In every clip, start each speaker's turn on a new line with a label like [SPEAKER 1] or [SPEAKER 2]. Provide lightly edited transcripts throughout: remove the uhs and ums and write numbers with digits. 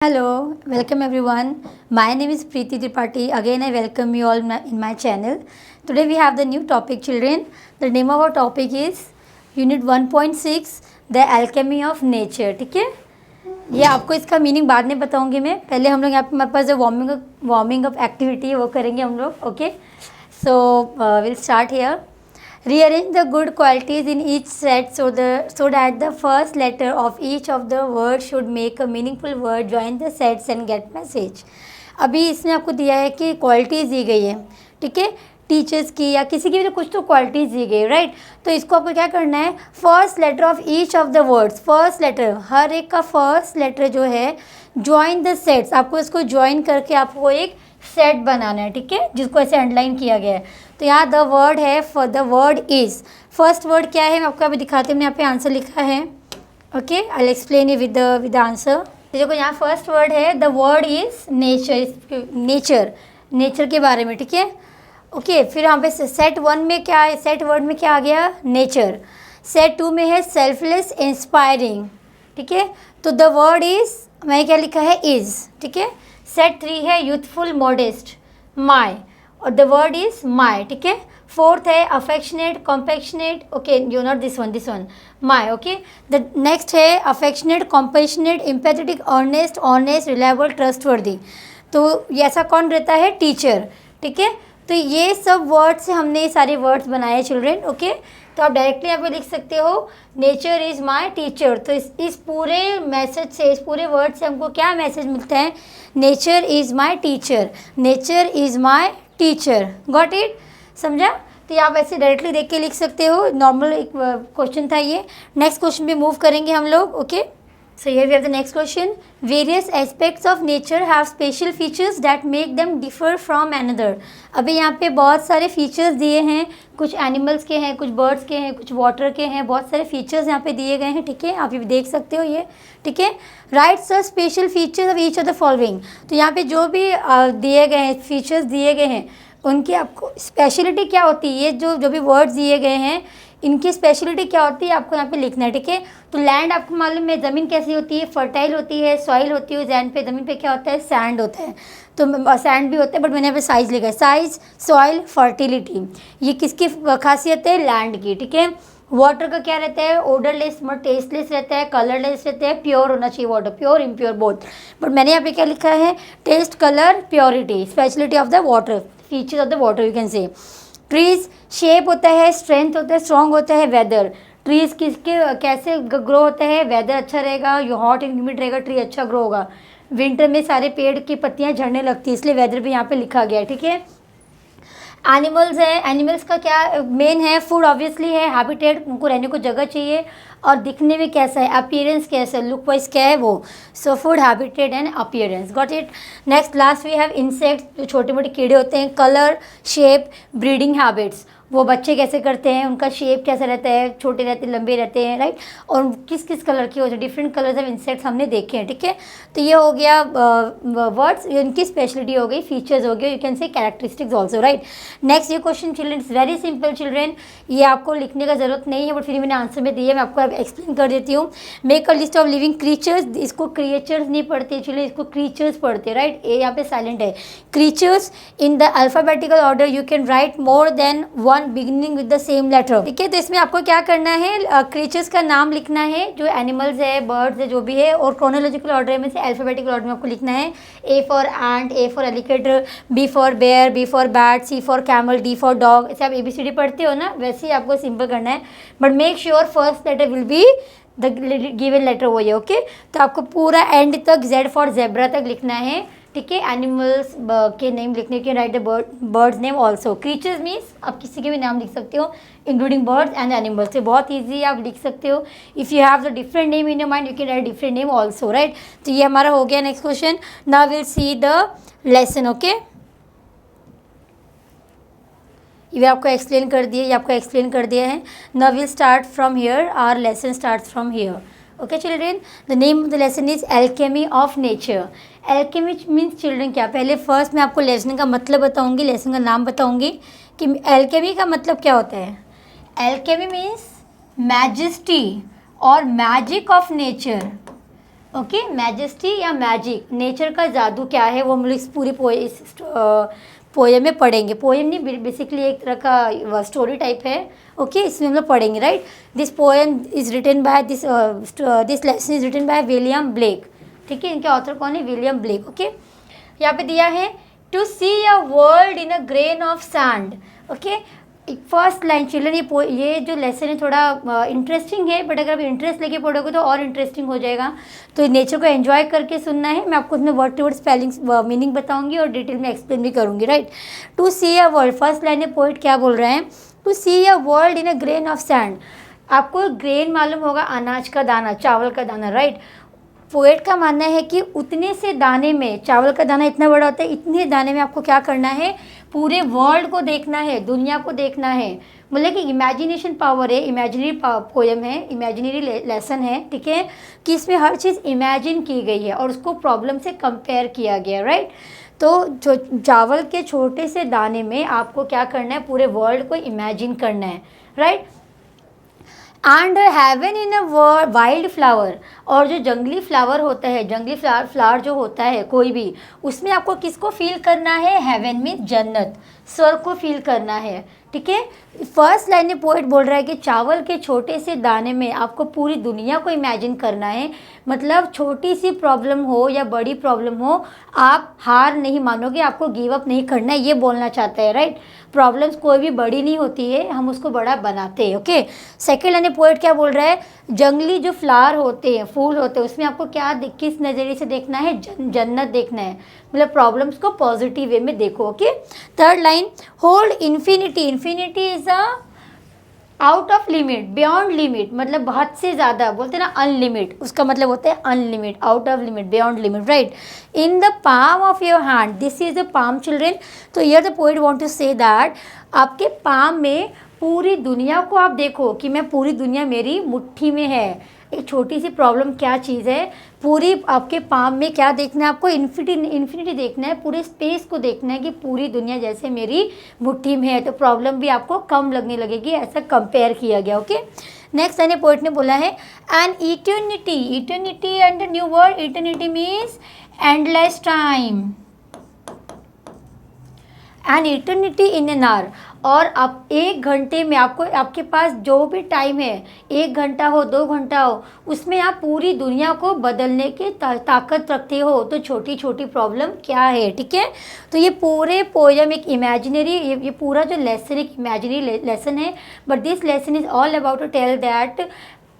[SPEAKER 1] Hello, welcome everyone. My name is Preeti Tripathi. Again, I welcome you all in my channel. Today we have the new topic, children. The name of our topic is Unit 1.6, The Alchemy of Nature. ठीक है, ये आपको इसका meaning बाद में बताऊंगी मैं. पहले हम लोग यहाँ पे हमारे पास जो वार्मिंग अप एक्टिविटी है वो करेंगे हम लोग. Okay, so will start here. Rearrange the good qualities in each set so that the first letter of each of the words should make a meaningful word. Join the sets and get message. अभी इसने आपको दिया है कि qualities दी गई है, ठीक है, टीचर्स की या किसी की भी कुछ तो क्वालिटीज़ दी गई, राइट. तो इसको आपको क्या करना है, first letter of each of the words, first letter, हर एक का फर्स्ट लेटर जो है, ज्वाइन द सेट्स, आपको इसको ज्वाइन करके आपको एक सेट बनाना है, ठीक है, जिसको ऐसे अंडरलाइन किया गया है. तो यहाँ द वर्ड है, for the word is, first word क्या है मैं आपको अभी दिखाती हूँ. यहाँ पे आंसर लिखा है. Okay, I will explain you with answer. देखो यहाँ फर्स्ट वर्ड है, the word is nature, nature के बारे में, ठीक है. ओके, फिर यहाँ पे सेट वन में क्या है, सेट वर्ड में क्या आ गया, नेचर. सेट टू में है सेल्फलेस इंस्पायरिंग, ठीक है. तो द वर्ड इज़, मैंने क्या लिखा है, इज़, ठीक है. सेट थ्री है यूथफुल मॉडेस्ट, माई, और द वर्ड इज माई, ठीक है. फोर्थ है affectionate compassionate, okay, you not this one, my, okay. The next है affectionate compassionate empathetic honest reliable trustworthy. तो ये ऐसा कौन रहता है, टीचर, ठीक है. तो ये सब वर्ड्स से हमने ये सारे वर्ड्स बनाए चिल्ड्रेन. ओके, तो आप डायरेक्टली यहाँ पे लिख सकते हो नेचर इज़ माई टीचर. तो इस पूरे मैसेज से, इस पूरे वर्ड से हमको क्या मैसेज मिलता है, nature is my teacher, nature is my teacher. Got it, समझा. तो आप ऐसे डायरेक्टली देख के लिख सकते हो. नॉर्मल एक क्वेश्चन था ये. नेक्स्ट क्वेश्चन भी मूव करेंगे हम लोग. Okay, so here we have the next question. Various aspects of nature have special features that make them differ from another. अभी यहाँ पे बहुत सारे फीचर्स दिए हैं, कुछ एनिमल्स के हैं, कुछ बर्ड्स के हैं, कुछ वाटर के हैं, बहुत सारे फीचर्स यहाँ पे दिए गए हैं, ठीक है. आप ये देख सकते हो ये, ठीक है. Rights the special features of each of the following. तो यहाँ पे जो भी दिए गए हैं, फीचर्स दिए गए हैं, उनकी आपको स्पेशलिटी क्या होती है, ये जो भी वर्ड्स दिए गए हैं, इनकी स्पेशलिटी क्या होती है आपको यहाँ पे लिखना है, ठीक है. तो लैंड आपको मालूम है, ज़मीन कैसी होती है, फर्टाइल होती है, सॉइल होती है. जैन पे, ज़मीन पे क्या होता है, सैंड होता है. तो सैंड भी होता है, बट मैंने यहाँ पे साइज लिखा है, साइज, सॉइल, फर्टिलिटी. ये किसकी खासियत है, लैंड की, ठीक है. वाटर का क्या रहता है, ओडरलेस, मतलब टेस्टलेस रहता है, कलरलेस रहता है, प्योर होना चाहिए water, pure impure both. But मैंने यहाँ पे क्या लिखा है, test, colour, purity, speciality of the water, features of the water you can say. Trees shape होता है, स्ट्रेंथ होता है, स्ट्रॉन्ग होता है. वेदर, ट्रीज किसके कैसे ग्रो होता है, वेदर अच्छा रहेगा, यो हॉट एंड ह्यूमिड रहेगा, ट्री अच्छा ग्रो होगा. विंटर में सारे पेड़ की पत्तियां झड़ने लगती है, इसलिए वेदर भी यहाँ पे लिखा गया है, ठीक है. एनिमल्स है, एनिमल्स का क्या मेन है, फूड ऑब्वियसली है, हैबिटेट, उनको रहने को जगह चाहिए, और दिखने में कैसा है, अपीयरेंस कैसा है, लुक वाइज क्या है वो. So food, habitat and appearance. Got it. Next last we have insects, जो छोटे मोटे कीड़े होते हैं. कलर, शेप, ब्रीडिंग हैबिट्स, वो बच्चे कैसे करते हैं, उनका शेप कैसा रहता है, छोटे रहते हैं, लंबे रहते हैं, राइट. और किस किस कलर के होते हैं, डिफरेंट कलर्स ऑफ इंसेक्ट्स हमने देखे हैं, ठीक है. तो ये हो गया वर्ड्स, इनकी स्पेशलिटी हो गई, फीचर्स हो गए, you can say characteristics also, right. Next ये question children is very simple children, ये आपको लिखने का जरूरत नहीं है, बट फिर मैंने आंसर में दिया, मैं आपको एक्सप्लेन कर देती हूँ. Make a list of living creatures. इसको क्रिएचर्स नहीं पढ़ते चिल्ड्रन, इसको क्रीचर्स पढ़ते, राइट. ए यहाँ पे साइलेंट है. Creatures in the alphabetical order, you can write more than one beginning with the same letter, ठीक है. तो इसमें आपको क्या करना है, क्रीचर्स का नाम लिखना है, जो एनिमल्स है, बर्ड्स है, जो भी है, और क्रोनोलॉजिकल ऑर्डर में से अल्फाबेटिकल ऑर्डर में आपको लिखना है. A for ant, A for alligator, B for bear, B for bat, C for camel, D for dog. ऐसे आप ABCD पढ़ते हो ना, वैसे ही आपको सिंपल करना है, but make sure first letter will be the given letter वो है, ओके. तो आपको पूरा एंड तक, जेड फॉर जेब्रा तक लिखना है, ठीक है. एनिमल्स के नेम लिखने के, right the birds name also. Creatures means आप किसी के भी नाम लिख सकते हो, इंक्लूडिंग बर्ड्स एंड एनिमल्स. से बहुत ईजी आप लिख सकते हो. If you have the different name in your mind, you can right different name also, right. तो ये हमारा हो गया next question. Now will see the lesson. Okay, ये आपको एक्सप्लेन कर दिया, ये आपको एक्सप्लेन कर दिया है. Now will start from here, our lesson starts from here. Okay children, the name of the lesson is alchemy of nature. Alchemy means children क्या, पहले फर्स्ट मैं आपको लेसन का मतलब बताऊंगी, लेसन का नाम बताऊंगी कि एल्केमी का मतलब क्या होता है. एल्केमी मीन्स मैजेस्टी और magic of nature. Okay, majesty या मैजिक, नेचर का जादू क्या है, वो हम लोग इस पूरी पोएम में पढ़ेंगे। पोएम नहीं, बेसिकली एक तरह का स्टोरी टाइप है। ओके, इसमें हम लोग पढ़ेंगे, right. This poem is written by this lesson is written by William Blake. ठीक है, इनके ऑथर कौन है? William Blake. ओके, यहाँ पे दिया है to see a world in a grain of sand. Okay, first line children, ये जो लेसन है थोड़ा इंटरेस्टिंग है, बट अगर आप इंटरेस्ट लेके पढ़ोगे तो और इंटरेस्टिंग हो जाएगा। तो नेचर को एंजॉय करके सुनना है। मैं आपको उसमें word to word spellings meaning बताऊंगी और डिटेल में एक्सप्लेन भी करूंगी, right. To see a world, first line में पोइट क्या बोल रहे हैं? To see a world in a grain of sand. आपको ग्रेन मालूम होगा, अनाज का दाना, चावल का दाना, राइट। पोएट का मानना है कि उतने से दाने में, चावल का दाना इतना बड़ा होता है, इतने दाने में आपको क्या करना है? पूरे वर्ल्ड को देखना है, दुनिया को देखना है। मतलब कि इमेजिनेशन पावर है, इमेजिनरी पोएम है, इमेजिनरी लेसन है। ठीक है, कि इसमें हर चीज़ इमेजिन की गई है और उसको प्रॉब्लम से कंपेयर किया गया, राइट। तो जो चावल के छोटे से दाने में आपको क्या करना है? पूरे वर्ल्ड को इमेजिन करना है, right. And heaven in a wild flower, और जो जंगली फ्लावर होता है, जंगली फ्लावर जो होता है कोई भी, उसमें आपको किसको फील करना है? हेवन में जन्नत, स्वर्ग को फील करना है। ठीक है, फर्स्ट लाइन में पोएट बोल रहा है कि चावल के छोटे से दाने में आपको पूरी दुनिया को इमेजिन करना है। मतलब छोटी सी प्रॉब्लम हो या बड़ी प्रॉब्लम हो, आप हार नहीं मानोगे, आपको गिव अप नहीं करना है, ये बोलना चाहता है, राइट। प्रॉब्लम्स कोई भी बड़ी नहीं होती है, हम उसको बड़ा बनाते हैं। ओके, सेकेंड लाइन पोएट क्या बोल रहा है? जंगली जो फ्लावर होते हैं, फूल होते हैं, उसमें आपको क्या किस नज़रिए से देखना है? जन्नत देखना है। मतलब प्रॉब्लम्स को पॉजिटिव वे में देखो। Okay, third line, hold infinity, infinity is a out of limit, beyond limit, मतलब हद से ज़्यादा, बोलते हैं ना अनलिमिट, उसका मतलब होता है unlimit, out of limit, beyond limit, right. In the palm of your hand, this is the palm children. तो here the poet want to say that आपके पाम में पूरी दुनिया को आप देखो कि मैं, पूरी दुनिया मेरी मुट्ठी में है। एक छोटी सी प्रॉब्लम क्या चीज़ है? पूरी आपके पाम में क्या देखना है आपको? इन्फिनिटी देखना है, पूरे स्पेस को देखना है कि पूरी दुनिया जैसे मेरी मुट्ठी में है। तो प्रॉब्लम भी आपको कम लगने लगेगी, ऐसा कंपेयर किया गया। ओके, नेक्स्ट लाइन पोएट ने बोला है N eternity, eternity and new word, eternity means endless time, N eternity in an hour. और आप 1 घंटे में, आपको आपके पास जो भी टाइम है, 1 घंटा हो, 2 घंटा हो, उसमें आप पूरी दुनिया को बदलने की ताकत रखते हो। तो छोटी छोटी प्रॉब्लम क्या है? ठीक है, तो ये पूरे पोएम एक इमेजिनरी, ये पूरा जो लेसन एक इमेजिनरी लेसन है, but this lesson is all about to tell that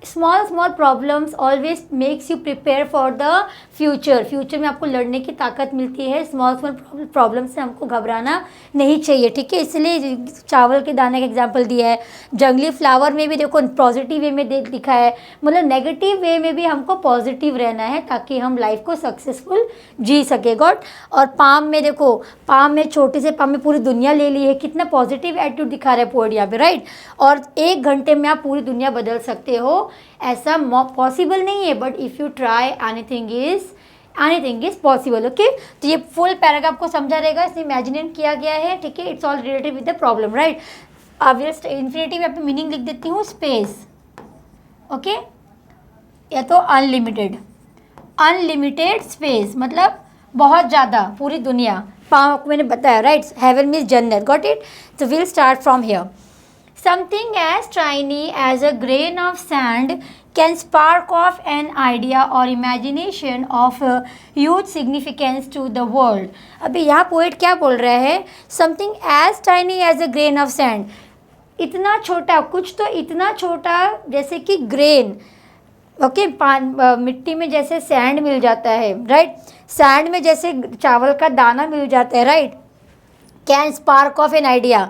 [SPEAKER 1] small problems always makes you prepare for the future. Future में आपको लड़ने की ताकत मिलती है। स्मॉल प्रॉब्लम से हमको घबराना नहीं चाहिए। ठीक है, इसलिए चावल के दाने का एग्जांपल दिया है। जंगली फ्लावर में भी देखो पॉजिटिव वे में लिखा है, मतलब नेगेटिव वे में भी हमको पॉजिटिव रहना है ताकि हम लाइफ को सक्सेसफुल जी सके। गॉड, और पाम में देखो, पाम में, छोटे से पाम में पूरी दुनिया ले ली है, कितना पॉजिटिव एटीट्यूड दिखा रहा है पोएट यहाँ पे, राइट। और 1 घंटे में आप पूरी दुनिया बदल सकते हो, ऐसा पॉसिबल नहीं है, but if you try anything is possible. Okay, तो ये फुल पैराग्राफ को समझा रहेगा, इसमें इमेजिनेट किया गया है। ठीक है, it's all related with the problem, right. अब इन्फिनिटी में अपनी मीनिंग लिख देती हूँ, स्पेस। ओके, या तो अनलिमिटेड, अनलिमिटेड स्पेस मतलब बहुत ज़्यादा, पूरी दुनिया। पाँव आपको मैंने बताया, राइट। हेवन मीन्स जन्नत, गॉट इट। तो will start from here. Something as tiny as a grain of sand can spark off an idea or imagination of a huge significance to the world. अभी यहाँ poet क्या बोल रहा है? Something as tiny as a grain of sand, इतना छोटा, कुछ तो इतना छोटा जैसे कि ग्रेन। ओके, मिट्टी में जैसे सैंड मिल जाता है, राइट। सैंड में जैसे चावल का दाना मिल जाता है, right. Can spark of an idea,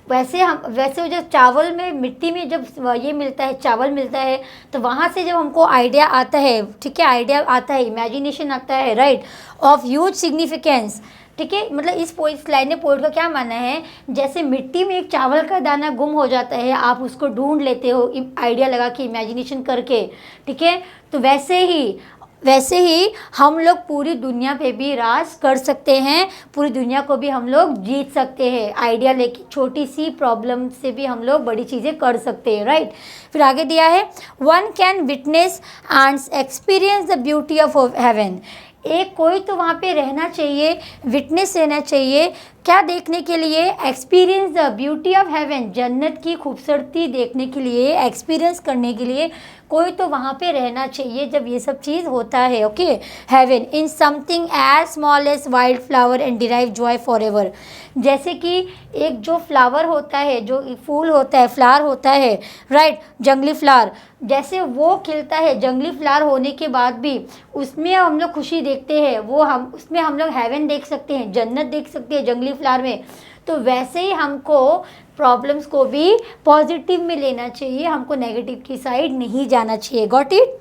[SPEAKER 1] वैसे जब चावल में, मिट्टी में जब ये मिलता है, चावल मिलता है, तो वहाँ से जब हमको आइडिया आता है, ठीक है, आइडिया आता है, इमेजिनेशन आता है, राइट, ऑफ ह्यूज सिग्निफिकेंस। ठीक है, मतलब इस लाइन में पोएट का क्या मानना है? जैसे मिट्टी में एक चावल का दाना गुम हो जाता है, आप उसको ढूंढ लेते हो आइडिया लगा के, इमेजिनेशन करके। ठीक है, तो वैसे ही वैसे ही हम लोग पूरी दुनिया पे भी राज कर सकते हैं, पूरी दुनिया को भी हम लोग जीत सकते हैं। आइडिया लेके छोटी सी प्रॉब्लम से भी हम लोग बड़ी चीज़ें कर सकते हैं, राइट। फिर आगे दिया है, one can witness and experience the beauty of haven. एक कोई तो वहाँ पे रहना चाहिए, विटनेस रहना चाहिए, क्या देखने के लिए, experience the beauty of haven, जन्नत की खूबसूरती देखने के लिए, एक्सपीरियंस करने के लिए कोई तो वहाँ पे रहना चाहिए जब ये सब चीज़ होता है। Okay, heaven in something as small as wild flower and derive joy forever. जैसे कि एक जो फ्लावर होता है, जो फूल होता है, फ्लावर होता है, राइट, जंगली फ्लावर, जैसे वो खिलता है, जंगली फ्लावर होने के बाद भी उसमें हम लोग खुशी देखते हैं, वो हम उसमें हम लोग हेवन देख सकते हैं, जन्नत देख सकते हैं जंगली फ्लावर में। तो वैसे ही हमको प्रॉब्लम्स को भी पॉजिटिव में लेना चाहिए, हमको नेगेटिव की साइड नहीं जाना चाहिए। Got it.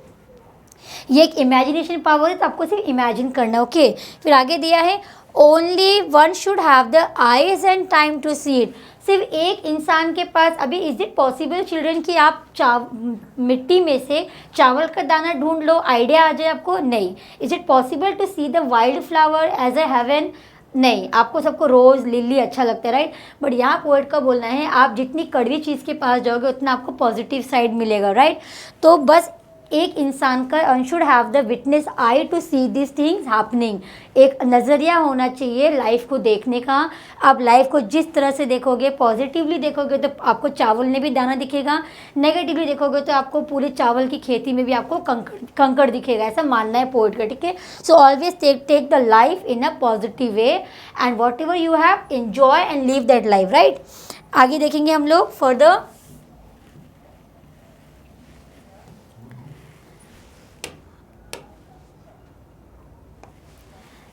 [SPEAKER 1] ये एक इमेजिनेशन पावर है, तो आपको सिर्फ इमेजिन करना है। ओके, फिर आगे दिया है, only one should have the eyes and time to see it. सिर्फ एक इंसान के पास, अभी इज इट पॉसिबल चिल्ड्रन कि आप मिट्टी में से चावल का दाना ढूंढ लो, आइडिया आ जाए आपको? नहीं। Is it possible to see the wild flower as a heaven? नहीं। आपको सबको रोज़ लिली अच्छा लगता है, राइट, बट यहाँ पोएट का बोलना है, आप जितनी कड़वी चीज़ के पास जाओगे उतना आपको पॉजिटिव साइड मिलेगा, राइट। तो बस एक इंसान का should have the witness eye to see this things happening. एक नज़रिया होना चाहिए लाइफ को देखने का। आप लाइफ को जिस तरह से देखोगे, पॉजिटिवली देखोगे तो आपको चावल में भी दाना दिखेगा, नेगेटिवली देखोगे तो आपको पूरे चावल की खेती में भी आपको कंकड़ दिखेगा, ऐसा मानना है पोएट का, ठीक है। So always take the life in a positive way and whatever you have enjoy and live that life, right. आगे देखेंगे हम लोग further.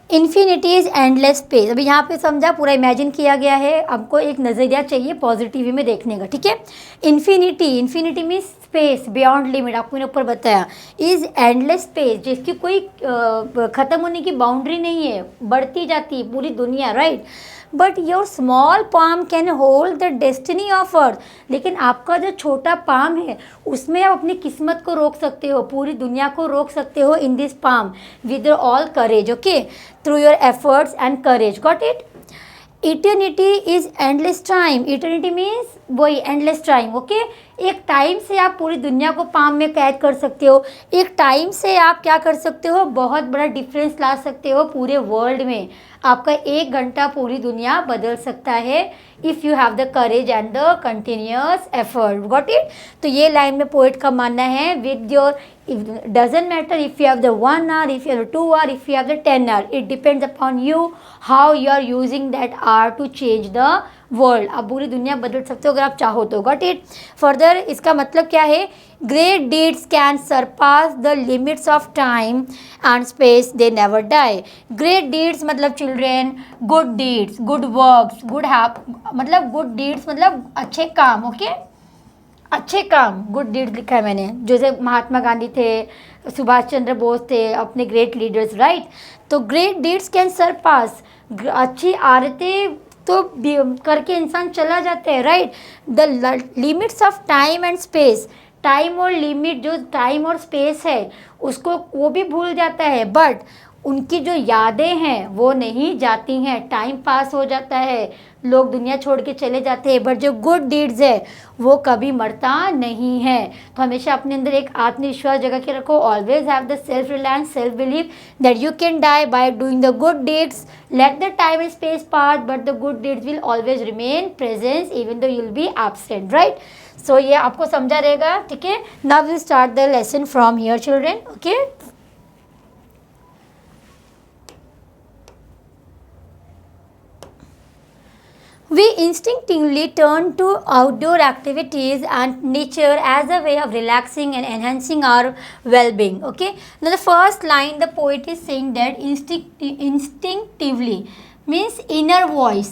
[SPEAKER 1] Infinity is endless space. अभी यहाँ पे समझा, पूरा इमेजिन किया गया है, आपको एक नज़रिया चाहिए पॉजिटिव में देखने का, ठीक है। Infinity means space beyond limit, आपको मैंने ऊपर बताया। इज एंडलेस स्पेस, जिसकी कोई ख़त्म होने की बाउंड्री नहीं है, बढ़ती जाती है पूरी दुनिया, right. But your small palm can hold the destiny of earth. लेकिन आपका जो छोटा पाम है उसमें आप अपनी किस्मत को रोक सकते हो, पूरी दुनिया को रोक सकते हो in this palm with all courage, okay, through your efforts and courage. Got it. Eternity is endless time. Eternity means वही एंडलेस टाइम, ओके। एक टाइम से आप पूरी दुनिया को पाम में कैद कर सकते हो, एक टाइम से आप क्या कर सकते हो, बहुत बड़ा डिफरेंस ला सकते हो पूरे वर्ल्ड में। आपका 1 घंटा पूरी दुनिया बदल सकता है if you have the courage and the continuous effort. Got it. तो ये लाइन में पोएट का मानना है, with your doesn't matter if you have the 1 hour, if you have 2 hour, if you have the 10 hour, it depends upon you how you are using that hour to change the world. आप पूरी दुनिया बदल सकते हो अगर आप चाहो तो। Got it. फर्दर इसका मतलब क्या है, great deeds can surpass the limits of time and space, they never die. Great deeds मतलब children, good deeds, good works, मतलब गुड डीड्स मतलब अच्छे काम, ओके, अच्छे काम, गुड डीड्स लिखा है मैंने। जैसे महात्मा गांधी थे, सुभाष चंद्र बोस थे, अपने ग्रेट लीडर्स, राइट। तो ग्रेट डीड्स कैन सरपास, अच्छी आदतें तो करके इंसान चला जाता है, right. The limits of time and space, time और लिमिट, जो टाइम और स्पेस है उसको वो भी भूल जाता है, बट उनकी जो यादें हैं वो नहीं जाती हैं। टाइम पास हो जाता है, लोग दुनिया छोड़ के चले जाते हैं, बट जो गुड डीड्स है वो कभी मरता नहीं है। तो हमेशा अपने अंदर एक आत्मविश्वास जगा के रखो। Always have the self reliance, self believe that you can die by doing the good deeds. Let the time and space pass, but the good deeds will always remain presence even though you will be absent, right. So ये आपको समझा रहेगा, ठीक है। Now will start the lesson from here children, okay. We instinctively turn to outdoor activities and nature as a way of relaxing and enhancing our well-being. Okay. Now the first line the poet is saying that instinctively means inner voice.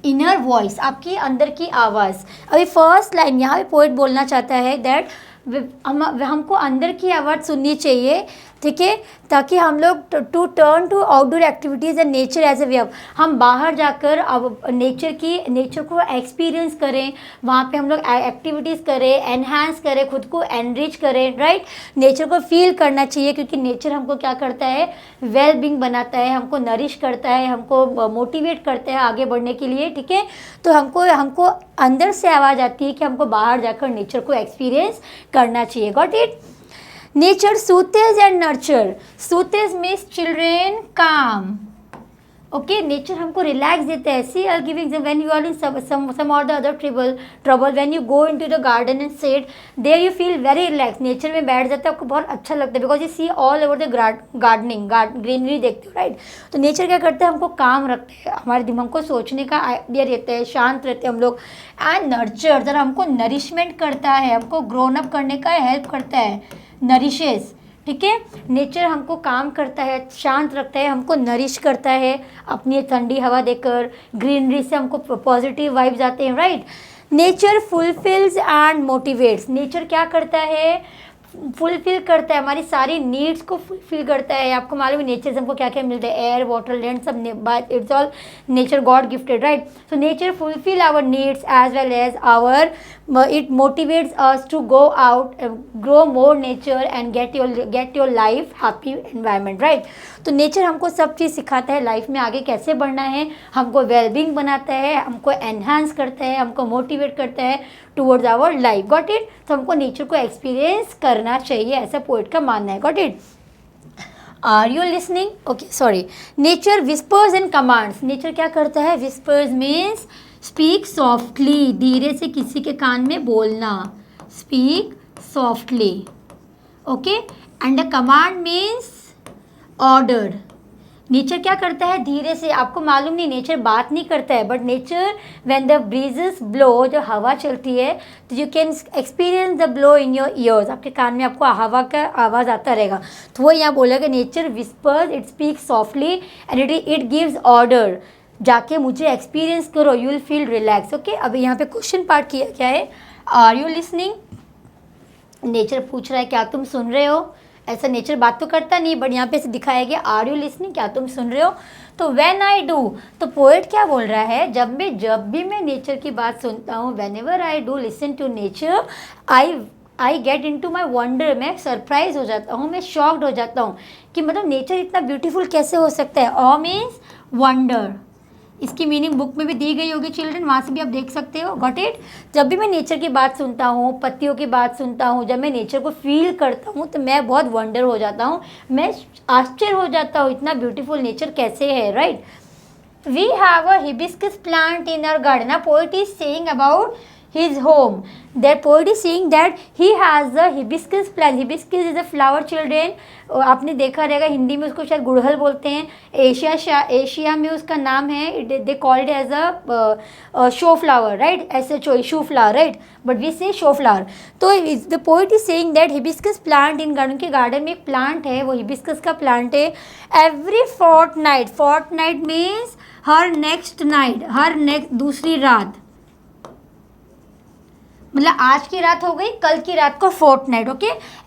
[SPEAKER 1] Inner voice, आपकी अंदर की आवाज़। अभी first line यहाँ पे poet बोलना चाहता है दैट हमको अंदर की आवाज़ सुननी चाहिए, ठीक है, ताकि हम लोग to turn to outdoor activities and nature as a way of, हम बाहर जाकर अब नेचर को एक्सपीरियंस करें, वहाँ पे हम लोग एक्टिविटीज़ करें, एनहांस करें, खुद को एनरिच करें, राइट। नेचर को फील करना चाहिए, क्योंकि नेचर हमको क्या करता है, वेल बींग बनाता है, हमको नरिश करता है, हमको मोटिवेट करता है आगे बढ़ने के लिए, ठीक है। तो हमको अंदर से आवाज़ आती है कि हमको बाहर जाकर नेचर को एक्सपीरियंस करना चाहिए। Got it. Nature soothes and nurture. Soothes means children calm. Okay, nature हमको रिलैक्स देता है। See are giving when you are in some or the other trouble when you go into the garden and sit there you feel very relax. Nature में बैठ जाता है, आपको बहुत अच्छा लगता है, because you see all over the gardening greenery देखते हो, राइट। तो नेचर क्या करता है, हमको काम रखता है, हमारे दिमाग को सोचने का आइडिया रहता है, शांत रहते हैं हम लोग। एंड नर्चर जरा हमको नरिशमेंट करता है, हमको ग्रोन अप करने का हेल्प करता है, नरिशेस, ठीक है। नेचर हमको काम करता है, शांत रखता है, हमको नरिश करता है अपनी ठंडी हवा देकर, ग्रीनरी से हमको पॉजिटिव वाइब्स आते हैं, right. Nature fulfils and motivates. Nature क्या करता है, फुलफिल करता है, हमारी सारी नीड्स को फुलफिल करता है। आपको मालूम है नेचर से हमको क्या क्या मिलता है, एयर, वाटर, लैंड, सब it's all nature God gifted, right. So nature fulfil our needs as well as our it motivates us to go out, grow more nature and get your life happy environment, right। तो nature हमको सब चीज़ सिखाता है, life में आगे कैसे बढ़ना है, हमको वेलबींग बनाता है, हमको एनहांस करता है, हमको मोटिवेट करता है towards our life. Got it. तो हमको नेचर को एक्सपीरियंस करना चाहिए, ऐसा पोइट का मानना है। Got it. Are you listening? Okay, sorry. Nature whispers and commands. Nature क्या करता है, विस्पर्स मीन्स स्पीक सॉफ्टली, धीरे से किसी के कान में बोलना, speak softly, okay. And the command means order. Nature क्या करता है, धीरे से, आपको मालूम नहीं नेचर बात नहीं करता है, but nature when the breezes blow, जब हवा चलती है तो you can experience the blow in your ears, आपके कान में आपको हवा का आवाज़ आता रहेगा। तो वो यहाँ बोलेगा nature whispers, it speak softly and it gives order, जाके मुझे एक्सपीरियंस करो, you will feel relax, okay. अभी यहाँ पे क्वेश्चन पार्ट किया क्या है, आर यू लिसनिंग। नेचर पूछ रहा है क्या तुम सुन रहे हो। ऐसा नेचर बात तो करता नहीं, बट यहाँ पे से दिखाया गया आर यू लिसनिंग, क्या तुम सुन रहे हो। तो व्हेन आई डू, तो पोएट क्या बोल रहा है, जब भी मैं नेचर की बात सुनता हूँ, whenever I do listen to nature, I get into my wonder, मैं सरप्राइज हो जाता हूँ, मैं शॉक्ड हो जाता हूँ कि मतलब नेचर इतना ब्यूटीफुल कैसे हो सकता है। ऑ मीन्स वंडर, इसकी मीनिंग बुक में भी दी गई होगी चिल्ड्रन, वहाँ से भी आप देख सकते हो। Got it. जब भी मैं नेचर की बात सुनता हूँ, पत्तियों की बात सुनता हूँ, जब मैं नेचर को फील करता हूँ, तो मैं बहुत वंडर हो जाता हूँ, मैं आश्चर्य हो जाता हूँ, इतना ब्यूटीफुल नेचर कैसे है, right. We have a hibiscus plant in our garden. A poet is saying about his home. That poet is saying that he has a hibiscus plant. Hibiscus is a flower, children. आपने देखा रहेगा, हिंदी में उसको शायद गुड़हल बोलते हैं, Asia में उसका नाम है, they called as a show flower, right, SHO, show flower, right, but we say show flower. तो the poet is saying that hibiscus plant in garden, के गार्डन में एक प्लांट है, वो हिबिस्कस का प्लांट है। एवरी फोर्टनाइट मीन्स हर next night, हर नेक्स्ट दूसरी रात, मतलब आज की रात हो गई, कल की रात को fortnight, okay.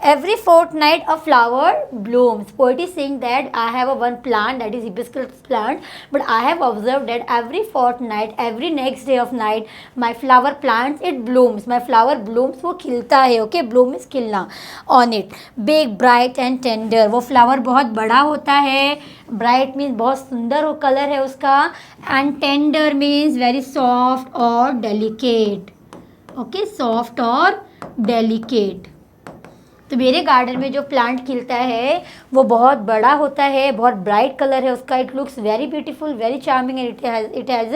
[SPEAKER 1] Every fortnight a flower blooms. Poet is saying that I have a one plant that is hibiscus plant, but I have observe that every fortnight, every next day of night, my flower plants it blooms, my flower blooms, वो खिलता है, okay. Bloom is खिलना। On it big bright and tender, वो flower बहुत बड़ा होता है, bright means बहुत सुंदर कलर है उसका, and tender means very soft और डेलिकेट, ओके, सॉफ्ट और डेलिकेट। तो मेरे गार्डन में जो प्लांट खिलता है वो बहुत बड़ा होता है, बहुत ब्राइट कलर है उसका, it looks very beautiful, very charming, and it is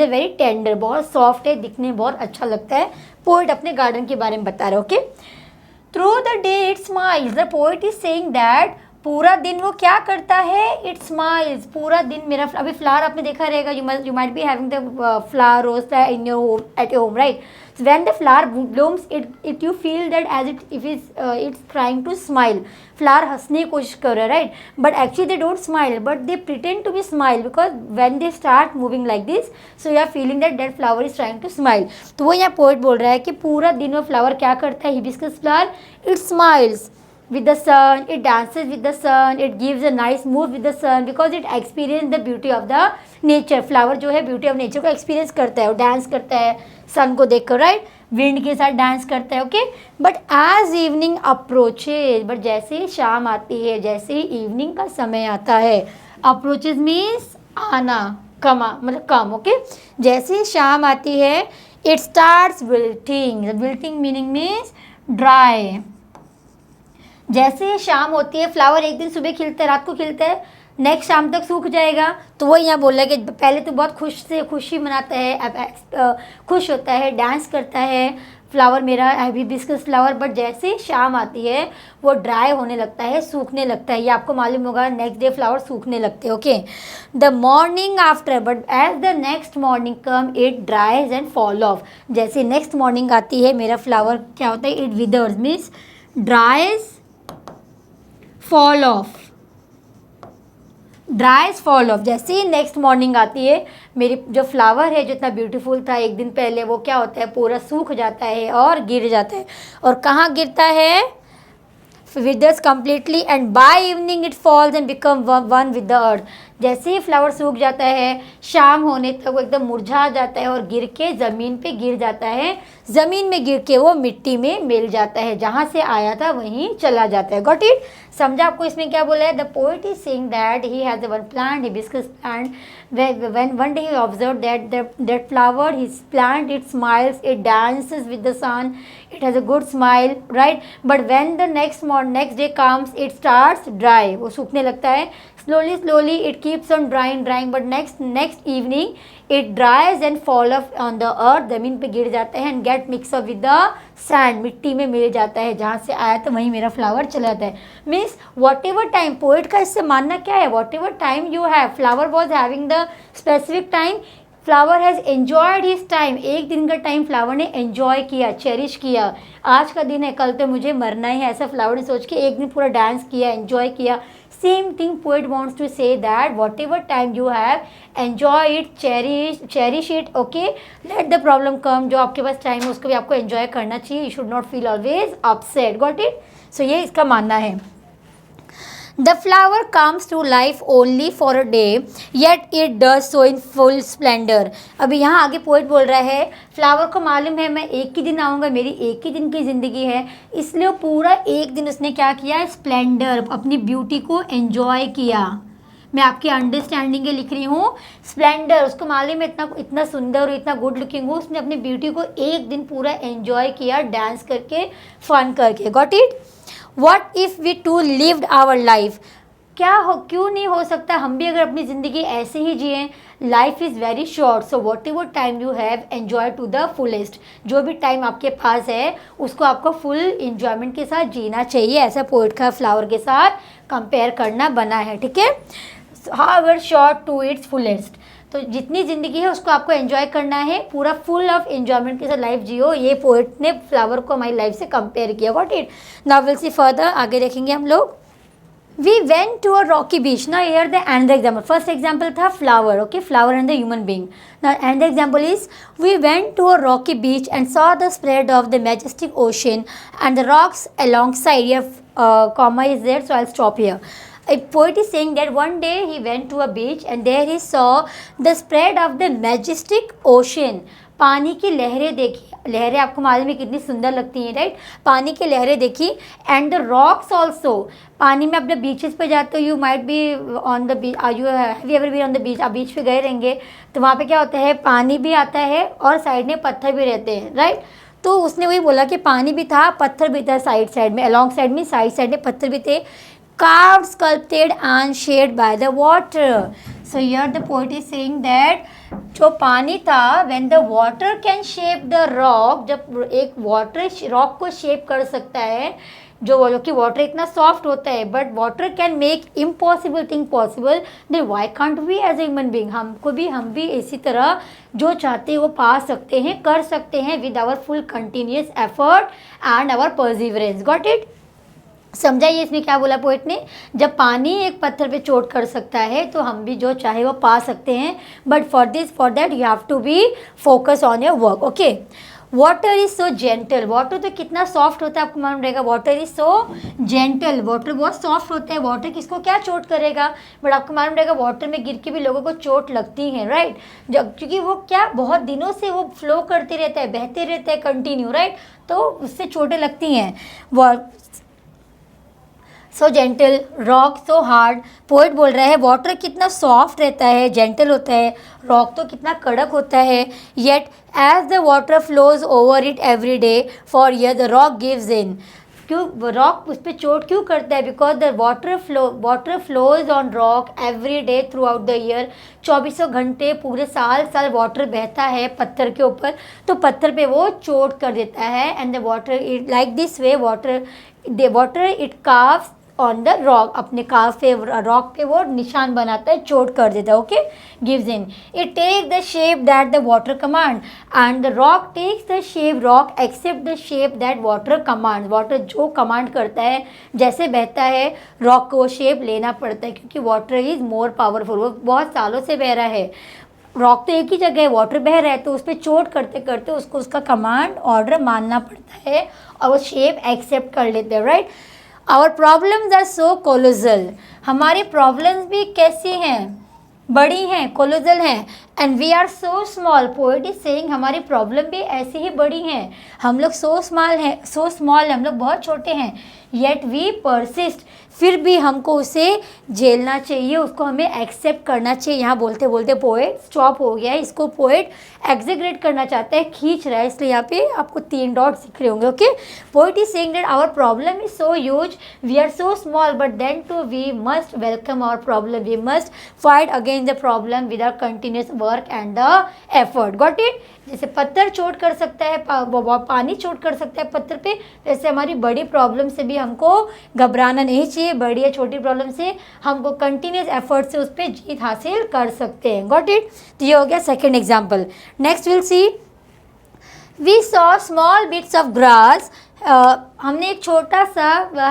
[SPEAKER 1] a very tender, बहुत सॉफ्ट है, दिखने में बहुत अच्छा लगता है। पोएट अपने गार्डन के बारे में बता रहे हैं, okay. Through the day it smiles, the poet is saying that पूरा दिन वो क्या करता है, इट स्माइल्स। पूरा दिन मेरा, अभी फ्लावर आपने देखा रहेगा, you might be having the flower rose in your home, at your home, right? When the flower blooms, it you feel that as it is it's trying to smile. Flower हंसने की कोशिश कर रहा है, right? But actually they don't smile, but they pretend to be smile, because when they start moving like this, so you are feeling that that flower is trying to smile. तो वो यहाँ poet बोल रहा है कि पूरा दिन वो फ्लावर क्या करता है, hibiscus flower, it smiles with the sun, it dances with the sun, it gives a nice move with the sun, because it experience the beauty of the nature. Flower जो है ब्यूटी ऑफ नेचर को experience करता है, और dance करता है सन को देखकर, राइट? विंड के साथ डांस करता है, okay. But as evening approaches, but जैसे ही शाम आती है, जैसे ही इवनिंग का समय आता है, अप्रोचेज मीन्स आना, कमा मतलब कम, ओके। जैसे ही शाम आती है, it starts wilting, wilting meaning means dry. जैसे ही शाम होती है, फ्लावर एक दिन सुबह खिलता है, रात को खिलता है, नेक्स्ट शाम तक सूख जाएगा। तो वो यहाँ बोल रहा है कि पहले तो बहुत खुशी मनाता है, खुश होता है, डांस करता है फ्लावर मेरा हिबिस्कस फ्लावर, बट जैसे ही शाम आती है वो ड्राई होने लगता है, सूखने लगता है। ये आपको मालूम होगा, नेक्स्ट डे फ्लावर सूखने लगते हैं, okay. The morning after, but as the next morning come, it dries and fall off. जैसे नेक्स्ट मॉर्निंग आती है, मेरा फ्लावर क्या होता है, it withers means dries, fall off, dries fall off. जैसे ही नेक्स्ट मॉर्निंग आती है, मेरी जो फ्लावर है जो इतना ब्यूटीफुल था एक दिन पहले, वो क्या होता है, पूरा सूख जाता है और गिर जाता है। और कहाँ गिरता है, withers completely, and by evening it falls and become one with the earth. जैसे ही फ्लावर सूख जाता है, शाम होने तक वो एकदम मुरझा जाता है और गिर के ज़मीन पे गिर जाता है। ज़मीन में गिर के वो मिट्टी में मिल जाता है, जहाँ से आया था वहीं चला जाता है। Got it? समझा आपको इसमें क्या बोला है? The poet is saying that he has one plant, hibiscus plant, when one day he observed that flower, his plant, it smiles, it dances with the sun, it has a good smile, right? But when the next day comes, it starts dry, वो सूखने लगता है। slowly it keeps on drying, but next evening it dries and fall off on the earth, ज़मीन पे गिर जाता है, and get mixed up with the sand, मिट्टी में मिल जाता है, जहाँ से आया तो वहीं मेरा फ्लावर चला जाता है। Means what ever time, poet का इससे मानना क्या है, what ever time you have, flower was having the specific time, flower has enjoyed his time. एक दिन का टाइम फ्लावर ने एन्जॉय किया, चेरिश किया। आज का दिन है, कल तो मुझे मरना ही है, ऐसा फ्लावर ने सोच के एक दिन पूरा डांस किया, एन्जॉय किया। Same thing poet wants to say that whatever time you have, enjoy it, cherish it, okay? Let the problem come, जो आपके पास टाइम है उसको भी आपको एंजॉय करना चाहिए। You should not feel always upset. Got it? So ये इसका मानना है। The flower comes to life only for a day, yet it does so in full splendor. अभी यहाँ आगे पोएट बोल रहा है, फ्लावर को मालूम है मैं एक ही दिन आऊँगा, मेरी एक ही दिन की ज़िंदगी है, इसलिए वो पूरा एक दिन उसने क्या किया, स्प्लेंडर, अपनी ब्यूटी को एंजॉय किया। मैं आपकी अंडरस्टैंडिंग के लिख रही हूँ। स्प्लेंडर, उसको मालूम है इतना सुंदर और इतना गुड लुकिंग हो, उसने अपनी ब्यूटी को एक दिन पूरा एंजॉय किया, डांस करके, फन करके। Got it? What if we too lived our life? क्यों नहीं हो सकता हम भी अगर अपनी ज़िंदगी ऐसे ही जिएं। Life is very short, so whatever time you have, enjoy to the fullest. जो भी टाइम आपके पास है उसको आपको फुल इंजॉयमेंट के साथ जीना चाहिए। ऐसा पोएट का फ्लावर के साथ कंपेयर करना बना है, ठीक है। However short to its fullest, तो जितनी ज़िंदगी है उसको आपको एंजॉय करना है, पूरा फुल ऑफ एंजॉयमेंट के साथ लाइफ जियो। ये पोएट ने फ्लावर को हमारी लाइफ से कंपेयर किया। Got it? Now will see further, आगे देखेंगे हम लोग। We went to a rocky beach. ना here the and example, first example था flower, okay, flower and the human being. ना and example is, we went to a rocky beach and saw the spread of the majestic ocean and the rocks alongside, comma is there, so I'll stop here. A poet is saying that one day he went to a beach and there he saw the spread of the majestic ocean. पानी की लहरें देखी, लहरें आपको मालूम है कितनी सुंदर लगती हैं, राइट? पानी की लहरें देखी, एंड द रॉक्स ऑल्सो। पानी में अपने बीचेस पे जाते हो, you might be on the beach, you have ever be on the beach, आप बीच पे गए रहेंगे, तो वहाँ पे क्या होता है, पानी भी आता है और साइड में पत्थर भी रहते हैं, राइट? तो उसने वही बोला कि पानी भी था, पत्थर भी था, साइड में, अलॉन्ग साइड में, साइड में पत्थर भी थे, carved, sculpted and shaped by the water. So here the poet is saying that जो पानी था, when the water can shape the rock, जब एक वाटर रॉक को शेप कर सकता है, जो कि वाटर इतना सॉफ्ट होता है, but water can make impossible thing possible, then why can't we as a human being, हम भी इसी तरह जो चाहते हैं वो पा सकते हैं, कर सकते हैं with our full continuous effort and our perseverance. Got it? समझाइए इसमें क्या बोला पोएट ने। जब पानी एक पत्थर पे चोट कर सकता है तो हम भी जो चाहे वो पा सकते हैं, but for that you have to be focus on your work. Okay, water is so gentle, water तो कितना सॉफ्ट होता है आपको मालूम रहेगा। Water is so gentle, water बहुत सॉफ्ट होता है, वाटर किसको क्या चोट करेगा, बट आपको मालूम रहेगा वाटर में गिर के भी लोगों को चोट लगती है, राइट। जब क्योंकि वो क्या बहुत दिनों से वो फ्लो करते रहता है, बहते रहता है कंटिन्यू, राइट, तो उससे चोटें लगती हैं। सो gentle, rock so hard, poet बोल रहा है वाटर कितना सॉफ्ट रहता है, जेंटल होता है, रॉक तो कितना कड़क होता है, yet as the water flows over it every day for year the rock gives in. क्यों रॉक उस पर चोट क्यों करता है? Because the water flows on rock every day throughout the year, 2400 घंटे पूरे साल वाटर बहता है पत्थर के ऊपर, तो पत्थर पे वो चोट कर देता है। And the water it like this way water it calves on the rock, अपने काफ पे रॉक पे वो निशान बनाता है, चोट कर देता है। Okay, gives in, it take the shape that the water command and the rock takes the shape, rock accept the shape that water command, water जो कमांड करता है जैसे बहता है रॉक को वो शेप लेना पड़ता है, क्योंकि वाटर इज मोर पावरफुल, वो बहुत सालों से बह रहा है, रॉक तो एक ही जगह है, वाटर बह रहा है, तो उस पर चोट करते करते उसको उसका कमांड ऑर्डर मानना पड़ता है और वो शेप एक्सेप्ट कर लेते हैं, right. Our problems are so colossal, हमारे प्रॉब्लम्स भी कैसी हैं, बड़ी हैं, कोलोजल हैं, and we are so small, poet is saying हमारी प्रॉब्लम भी ऐसी ही बड़ी हैं, हम लोग सो स्मॉल हम लोग बहुत छोटे हैं, येट वी परसिस्ट, फिर भी हमको उसे झेलना चाहिए, उसको हमें एक्सेप्ट करना चाहिए। यहाँ बोलते बोलते पोएट स्टॉप हो गया है, इसको पोएट एग्जीक्यूट करना चाहता है, खींच रहा है, इसलिए यहाँ पे आपको 3 डॉट्स दिख रहे होंगे। Okay, poet is saying that our problem is so huge, we are so small, but then too we must welcome our problem, we must fight against the problem with our continuous work and the effort. Got it? जैसे पत्थर चोट कर सकता है, पानी चोट कर सकता है पत्थर पे, वैसे हमारी बड़ी प्रॉब्लम से भी हमको घबराना नहीं चाहिए, बड़ी या छोटी प्रॉब्लम से हमको कंटिन्यूस एफर्ट से उस पर जीत हासिल कर सकते हैं। Got it? तो ये हो गया second example. Next will see, we saw small bits of grass, हमने एक छोटा सा,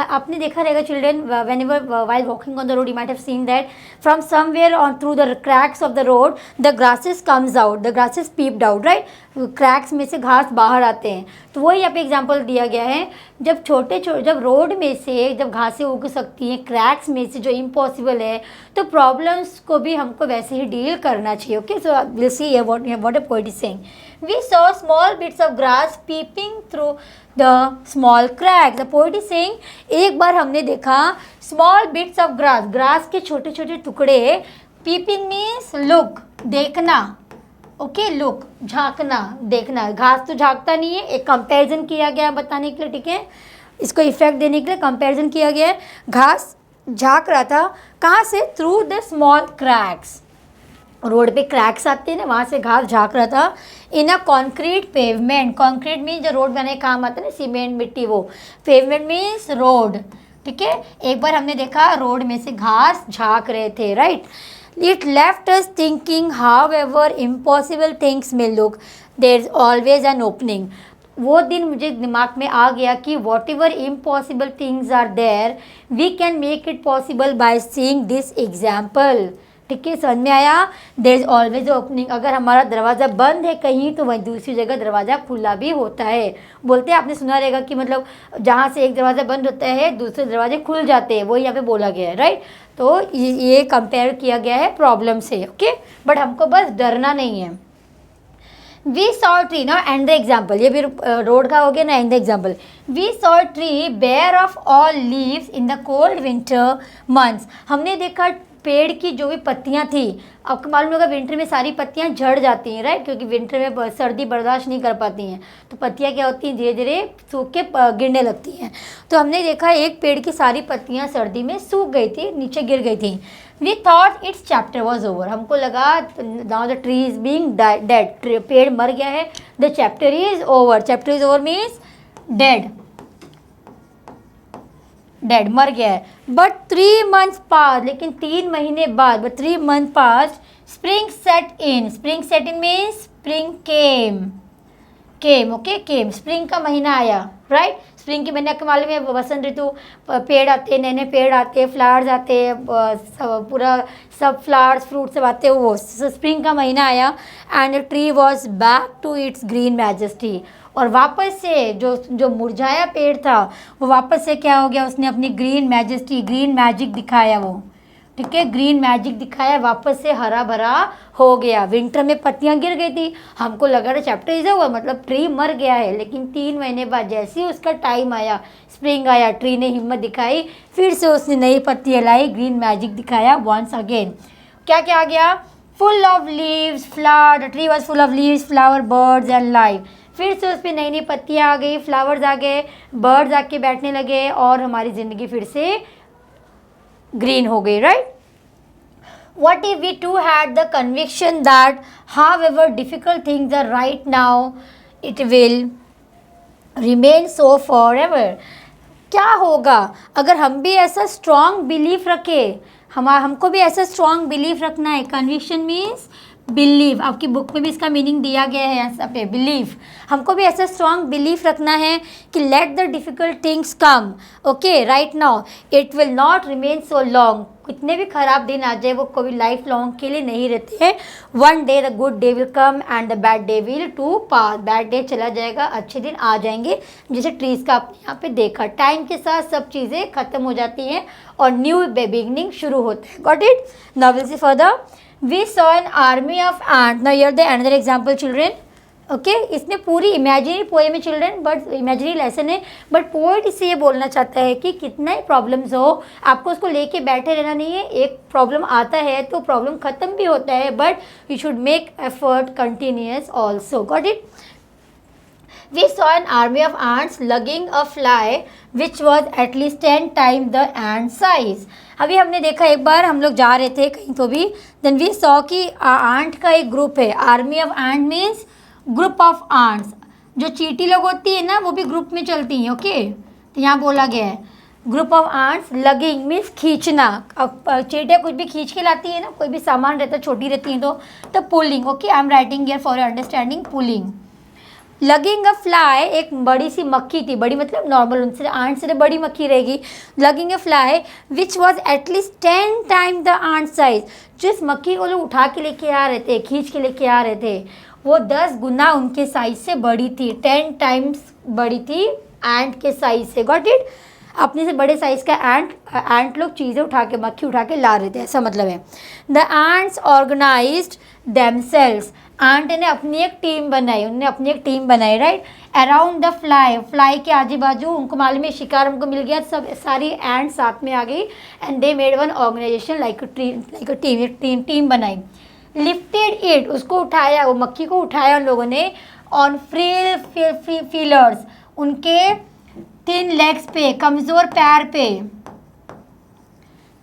[SPEAKER 1] आपने देखा रहेगा children whenever while walking on the road you might have seen that from somewhere on through the cracks of the road the grasses comes out, the grasses peeped out, right, cracks में से घास बाहर आते हैं। तो वही यहाँ पे एग्जांपल दिया गया है, जब जब रोड में से जब घासें उग सकती हैं, क्रैक्स में से जो इम्पॉसिबल है, तो प्रॉब्लम्स को भी हमको वैसे ही डील करना चाहिए। Okay, so will see what a poet is saying, we saw small bits of grass peeping through the small crack, the poet is saying, एक बार हमने देखा स्मॉल बिट्स ऑफ ग्रास के छोटे छोटे टुकड़े, पीपिंग मीन्स लुक, देखना, okay, look, झांकना, देखना, घास तो झांकता नहीं है, एक कंपैरिजन किया गया बताने के लिए, ठीक है, इसको इफेक्ट देने के लिए कंपैरिजन किया गया है, घास झांक रहा था, कहाँ से? Through the small cracks, road पे क्रैक्स आते हैं ना, वहाँ से घास झांक रहा था, in a concrete pavement, concrete means जो रोड बनाने काम आता है ना, सीमेंट मिट्टी, वो पेवमेंट मीन्स रोड, ठीक है। एक बार हमने देखा रोड में से घास झांक रहे थे, right. It left us thinking however impossible things may look there is always an opening, वो दिन मुझे दिमाग में आ गया कि whatever impossible things are there we can make it possible by seeing this example, ठीक है, समझ में आया। देयर इज ऑलवेज ओपनिंग, अगर हमारा दरवाज़ा बंद है कहीं तो वहीं दूसरी जगह दरवाज़ा खुला भी होता है, बोलते हैं, आपने सुना रहेगा कि मतलब जहाँ से एक दरवाज़ा बंद होता है दूसरे दरवाजे खुल जाते हैं, वही यहाँ पे बोला गया है, राइट। तो ये कंपेयर किया गया है प्रॉब्लम से, ओके, बट हमको बस डरना नहीं है। वी सॉ ट्री, ना एंड द एग्जाम्पल, ये भी रोड का हो गया ना, and the example, we saw tree bare of all leaves in the cold winter months, हमने देखा पेड़ की जो भी पत्तियां थी, आपको मालूम होगा विंटर में सारी पत्तियां झड़ जाती हैं, राइट, क्योंकि विंटर में सर्दी बर्दाश्त नहीं कर पाती हैं, तो पत्तियां क्या होती हैं, धीरे धीरे सूख के गिरने लगती हैं। तो हमने देखा एक पेड़ की सारी पत्तियां सर्दी में सूख गई थी, नीचे गिर गई थी। We thought it's chapter was over, हमको लगा now the tree is being dead, पेड़ मर गया है, the chapter is over, chapter is over means dead, dead, मर गया है। बट 3 months पास, लेकिन 3 महीने बाद, but 3 months pass, spring set in. Spring set in means spring came, okay, came, spring का महीना आया, राइट। स्प्रिंग के महीने का मालूम है, वसंत ऋतु, पेड़ आते हैं, नए नए पेड़ आते हैं, फ्लावर्स आते हैं, पूरा सब फ्लावर्स फ्रूट सब आते हैं, वो स्प्रिंग का महीना आया। And the tree was back to its green majesty, और वापस से जो जो मुरझाया पेड़ था वो वापस से क्या हो गया, उसने अपनी ग्रीन मैजेस्टी, ग्रीन मैजिक दिखाया वो, ठीक है, ग्रीन मैजिक दिखाया, वापस से हरा भरा हो गया। विंटर में पत्तियां गिर गई थी, हमको लगा था चैप्टर इज हुआ, मतलब ट्री मर गया है, लेकिन 3 महीने बाद जैसे ही उसका टाइम आया, स्प्रिंग आया, ट्री ने हिम्मत दिखाई, फिर से उसने नई पत्तियां लाई, ग्रीन मैजिक दिखाया वंस अगेन। क्या क्या आ गया, full of leaves, flower, the tree was full of leaves, flower, birds and life. फिर से उस पर नई नई पत्तियाँ आ गई, फ्लावर्स आ गए, बर्ड्स आके बैठने लगे, और हमारी ज़िंदगी फिर से ग्रीन हो गई, right. What if we too had the conviction that however difficult things are right now, it will remain so forever? क्या होगा अगर हम भी ऐसा स्ट्रॉन्ग बिलीफ रखें, हमको भी ऐसा स्ट्रॉन्ग बिलीफ रखना है। कन्विक्शन मीन्स बिलीव, आपकी बुक में भी इसका मीनिंग दिया गया है यहाँ पे, बिलीफ। हमको भी ऐसा स्ट्रॉन्ग बिलीफ रखना है कि let the difficult things come, okay, right now, it will not remain so long. कितने भी ख़राब दिन आ जाए, वो कभी लाइफ लॉन्ग के लिए नहीं रहते हैं। One day the good day will come and the bad day will too pass. Bad day चला जाएगा, अच्छे दिन आ जाएंगे, जैसे ट्रीज़ का आपने यहाँ पे देखा। टाइम के साथ सब चीज़ें ख़त्म हो जाती हैं और न्यू बिगिनिंग शुरू होता है। Got it? Now will see further. We saw an army of ants. Now here the another example, children. Okay, इसने पूरी इमेजिनरी पोएम है चिल्ड्रन, बट इमेजिनरी लेसन है, बट पोएट इससे ये बोलना चाहता है कि कितना ही प्रॉब्लम्स हो, आपको उसको लेके बैठे रहना नहीं है। एक प्रॉब्लम आता है तो प्रॉब्लम ख़त्म भी होता है, but you should make effort continuous also. Got it? We saw an army of ants lugging a fly which was at least 10 times the ant size. अभी हमने देखा, एक बार हम लोग जा रहे थे कहीं तो भी, देन वी सॉ कि आंट का एक ग्रुप है। Army of ant means group of ants. जो चींटी लोग होती है ना, वो भी ग्रुप में चलती हैं, ओके। तो यहाँ बोला गया है group of ants, lugging means खींचना। अब चींटियाँ कुछ भी खींच के लाती है ना, कोई भी सामान रहता है, छोटी रहती है तो pulling, okay, I am writing here for your understanding, pulling. Logging a fly, एक बड़ी सी मक्खी थी, बड़ी मतलब नॉर्मल, उनसे आंट से बड़ी मक्खी रहेगी। Lugging a fly which was at least 10 time the ant size. जिस मक्खी को लोग उठा के लेके आ रहे थे, खींच के लेके आ रहे थे, वो 10 गुना उनके साइज से बड़ी थी, 10 टाइम्स बड़ी थी एंट के साइज से। Got it? अपने से बड़े साइज का एंट लोग चीज़ें उठा के, मक्खी उठा के ला रहे थे, ऐसा मतलब है। The ants organised themselves, ant ने अपनी एक टीम बनाई, उन्होंने अपनी एक टीम बनाई, right. Around the fly, fly के आजू बाजू, उनको मालूम है शिकार हमको मिल गया, सब सारी एंट साथ में आ गई, and they made one organisation like a team बनाई। लिफ्टेड इट, उसको उठाया, वो मक्खी को उठाया उन लोगों ने, ऑन फ्री फीलर्स, उनके 3 लेग्स पे, कमज़ोर पैर पे।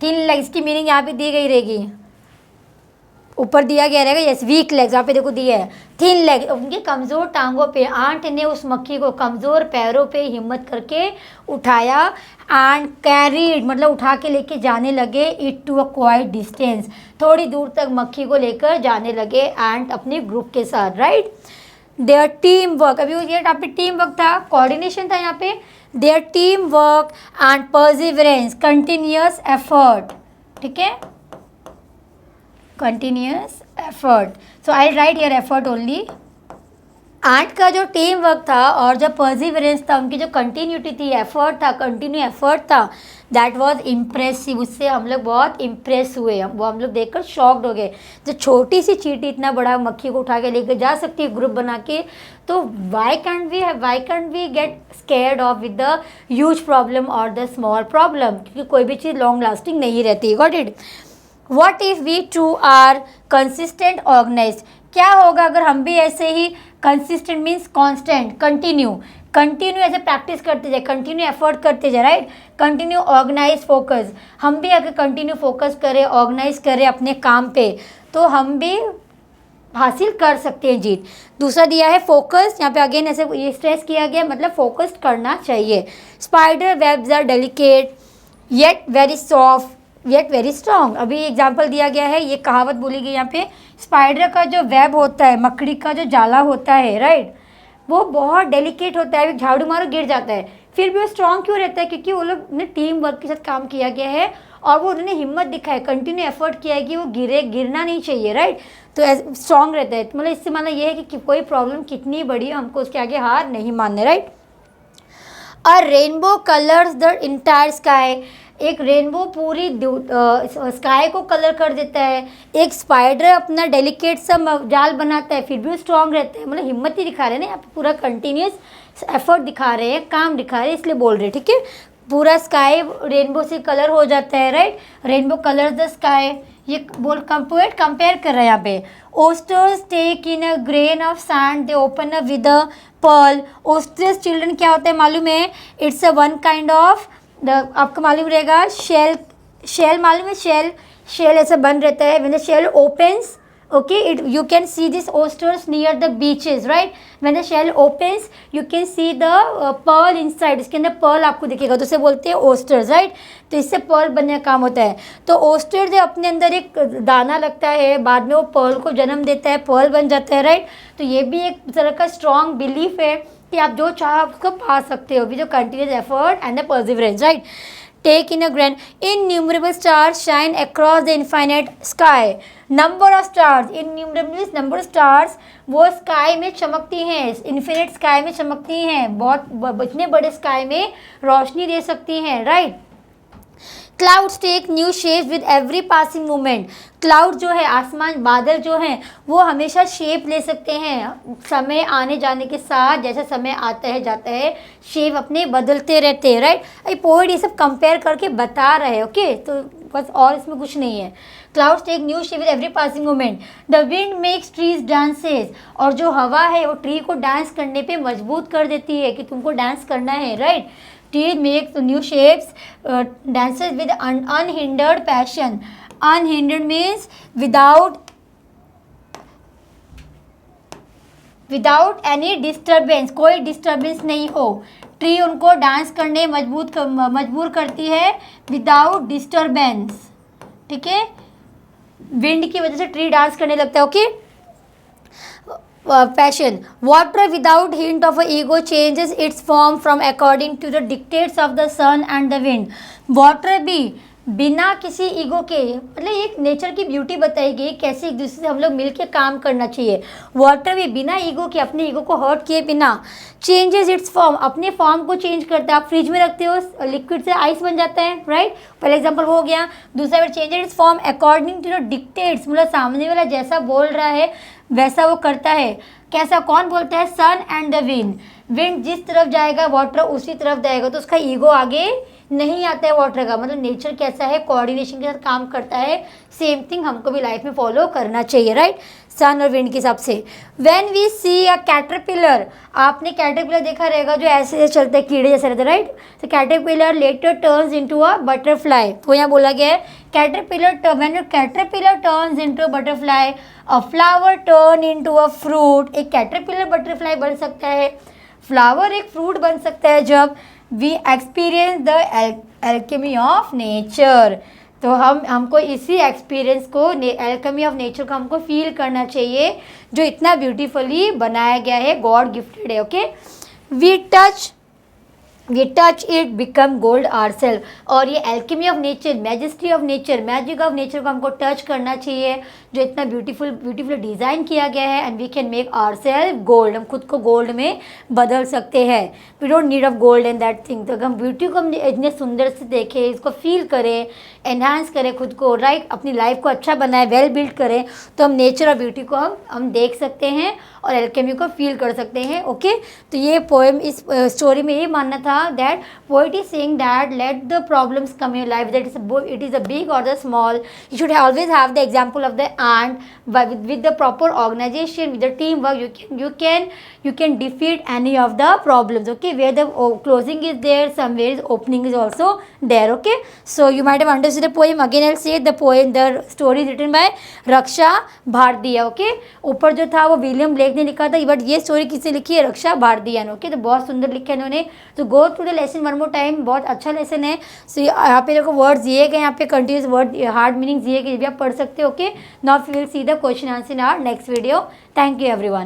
[SPEAKER 1] 3 लेग्स की मीनिंग यहाँ पे दी गई रहेगी, ऊपर दिया गया रहेगा, यस, वीक लेग्स, यहाँ पे देखो दिया है 3 लेग, उनके कमज़ोर टांगों पे। आंट ने उस मक्खी को कमज़ोर पैरों पे हिम्मत करके उठाया, एंड कैरीड मतलब उठा के लेके जाने लगे, it to a quite distance, थोड़ी दूर तक मक्खी को लेकर जाने लगे एंट अपने ग्रुप के साथ, राइट। देयर टीम वर्क, अभी ये यहाँ पे टीम वर्क था, कोऑर्डिनेशन था यहाँ पे। Their team work and perseverance, continuous effort, ठीक है, continuous effort, so I'll write here effort only। Ant का जो टीम वर्क था और जो परसिवरेंस था, उनकी जो कंटिन्यूटी थी, एफर्ट था, कंटिन्यू एफर्ट था, दैट वाज इम्प्रेसिव। उससे हम लोग बहुत इम्प्रेस हुए, वो हम लोग देखकर शॉक्ड हो गए। जो छोटी सी चींटी इतना बड़ा मक्खी को उठा के लेकर जा सकती है ग्रुप बना के, तो why can't we get scared of with the huge problem और द स्मॉल प्रॉब्लम, क्योंकि कोई भी चीज़ लॉन्ग लास्टिंग नहीं रहती। Got it? What if we too are consistent organized? क्या होगा अगर हम भी ऐसे ही, कंसिस्टेंट मीन्स कॉन्स्टेंट, कंटिन्यू ऐसे प्रैक्टिस करते जाए, कंटिन्यू एफर्ट करते जाए, राइट। कंटिन्यू ऑर्गेनाइज फोकस, हम भी अगर कंटिन्यू फोकस करें, ऑर्गेनाइज करें अपने काम पे, तो हम भी हासिल कर सकते हैं जीत। दूसरा दिया है फोकस, यहाँ पे अगेन ऐसे ये स्ट्रेस किया गया, मतलब फोकस्ड करना चाहिए। Spider webs are delicate yet very soft yet very strong. अभी एग्जाम्पल दिया गया है, ये कहावत बोली गई यहाँ पे। स्पाइडर का जो वेब होता है, मकड़ी का जो जाला होता है, राइट, वो बहुत डेलिकेट होता है, झाड़ू मारो गिर जाता है, फिर भी वो स्ट्रॉन्ग क्यों रहता है? क्योंकि वो लोग ने टीम वर्क के साथ काम किया गया है और वो उन्होंने हिम्मत दिखाई, कंटिन्यू एफर्ट किया है कि वो गिरना नहीं चाहिए, राइट। तो स्ट्रॉन्ग रहता है। मतलब इससे मतलब ये है कि कोई प्रॉब्लम कितनी बड़ी हो, हमको उसके आगे हार नहीं मानने, right. A rainbow colours the entire sky. एक रेनबो पूरी स्काई को कलर कर देता है। एक स्पाइडर अपना डेलिकेट सा जाल बनाता है, फिर भी वो स्ट्रॉन्ग रहता है। मतलब हिम्मत ही दिखा रहे हैं ना यहाँ पे, पूरा कंटिन्यूस एफर्ट दिखा रहे हैं, काम दिखा रहे हैं, इसलिए बोल रहे हैं, ठीक है। पूरा स्काई रेनबो से कलर हो जाता है, right. Rainbow colour the sky, ये कंपेयर कर रहे हैं यहाँ पे। Oysters take in a grain of sand, they open a with a pearl. Oysters children क्या होता है मालूम है? It's a one kind of, आपको मालूम रहेगा, शेल मालूम है? शेल ऐसा बन रहता है। When the shell opens, okay, you can see these oysters near the beaches, right? when the shell opens you can see the pearl inside, इसके अंदर pearl आपको दिखेगा, तो उसे बोलते हैं oysters, right? तो इससे pearl बनने का काम होता है। तो oysters जो अपने अंदर एक दाना लगता है, बाद में वो pearl को जन्म देता है, pearl बन जाता है, right? तो ये भी एक तरह का strong belief है कि आप जो चाहो उसको पा सकते हो विद जो continuous effort and the perseverance, right? Take in a grand, innumerable stars shine across the infinite sky. Number of stars, innumerable means number of stars, वो स्काई में चमकती हैं, इन्फिनिट स्काई में चमकती हैं, बहुत इतने बड़े स्काई में रोशनी दे सकती हैं, right. Clouds take new shape with every passing moment. Cloud जो है, आसमान, बादल जो हैं, वो हमेशा शेप ले सकते हैं समय आने जाने के साथ। जैसे समय आता है जाता है, शेप अपने बदलते रहते हैं, राइट। ये पोएट ये सब कंपेयर करके बता रहे हैं, ओके। तो बस और इसमें कुछ नहीं है। Clouds take new shape with every passing moment. The wind makes trees dances, और जो हवा है वो ट्री को डांस करने पे मजबूत कर देती है कि तुमको डांस करना है, right. Tree makes new shapes, dances with unhindered passion. Unhindered means without any disturbance, कोई डिस्टर्बेंस नहीं हो। ट्री उनको डांस करने मजबूर करती है विदाउट डिस्टर्बेंस, ठीक है। विंड की वजह से ट्री डांस करने लगता है, okay. Passion. Water without hint of a ego changes its form from according to the dictates of the sun and the wind. Water भी बिना किसी ईगो के, मतलब एक नेचर की ब्यूटी बताई गई कैसे एक दूसरे से हम लोग मिलके काम करना चाहिए। वाटर भी बिना ईगो के, अपने ईगो को हर्ट किए बिना, चेंजेस इट्स फॉर्म, अपने फॉर्म को चेंज करता है। आप फ्रिज में रखते हो, लिक्विड से आइस बन जाता है, राइट। पहला एग्जांपल हो गया। दूसरा बार changes its form according to the dictates, मतलब सामने वाला जैसा बोल रहा है वैसा वो करता है। कैसा, कौन बोलता है? सन एंड द विंड। विंड जिस तरफ जाएगा वाटर उसी तरफ जाएगा, तो उसका ईगो आगे नहीं आता है वाटर का। मतलब नेचर कैसा है, कोऑर्डिनेशन के साथ काम करता है। सेम थिंग हमको भी लाइफ में फॉलो करना चाहिए, राइट। सन और विंड के हिसाब से। When we see a caterpillar, आपने कैटरपिलर देखा रहेगा जो ऐसे चलता है, कीड़े जैसे रहता है, राइट। तो caterpillar later turns into a butterfly. तो यहाँ बोला गया है when caterpillar turns into a butterfly, a flower turn into a fruit. एक कैटरपिलर बटरफ्लाई बन सकता है, फ्लावर एक फ्रूट बन सकता है जब we experience the alchemy of nature. तो हमको इसी एक्सपीरियंस को, एल्केमी ऑफ नेचर को हमको फील करना चाहिए जो इतना ब्यूटीफुली बनाया गया है, गॉड गिफ्टेड है, okay. We touch it become gold ourself. और ये alchemy of nature, majesty of nature, magic of nature को हमको टच करना चाहिए जो इतना ब्यूटीफुल डिज़ाइन किया गया है। And we can make ourself gold, हम खुद को गोल्ड में बदल सकते हैं। We don't need of gold in that thing. तो हम ब्यूटी को हम इतने सुंदर से देखें, इसको फील करें, एनहांस करें खुद को, राइट, अपनी लाइफ को अच्छा बनाए, वेल बिल्ड करें, तो हम नेचर और ब्यूटी को हम देख सकते हैं और एल्केमी को फील कर सकते हैं, ओके। तो ये पोएम, इस स्टोरी में ये मानना था that poet is saying that let the problems come in your life, that it is a big or the small, you should always have the example of the ant. With the proper organization, with the teamwork, you can defeat any of the problems, okay. Where the closing is there, somewhere is opening is also there, okay. So you might have understood the poem. Again I'll say the story is written by Raksha Bhardiya, okay. ऊपर जो था वो William Blake ने लिखा था, but ये story किसने लिखी है? रक्षा भारदिया ने, ओके। तो बहुत सुंदर लिखा है इन्होंने। तो go go through the lesson one more time, बहुत अच्छा लेसन है। सो यहाँ पे देखो वर्ड्स दिए गए, यहाँ पे कंटिन्यूस वर्ड हार्ड मीनिंग दिए गए, भी आप पढ़ सकते हो। Okay, now we will see the question answer in our next video. Thank you everyone.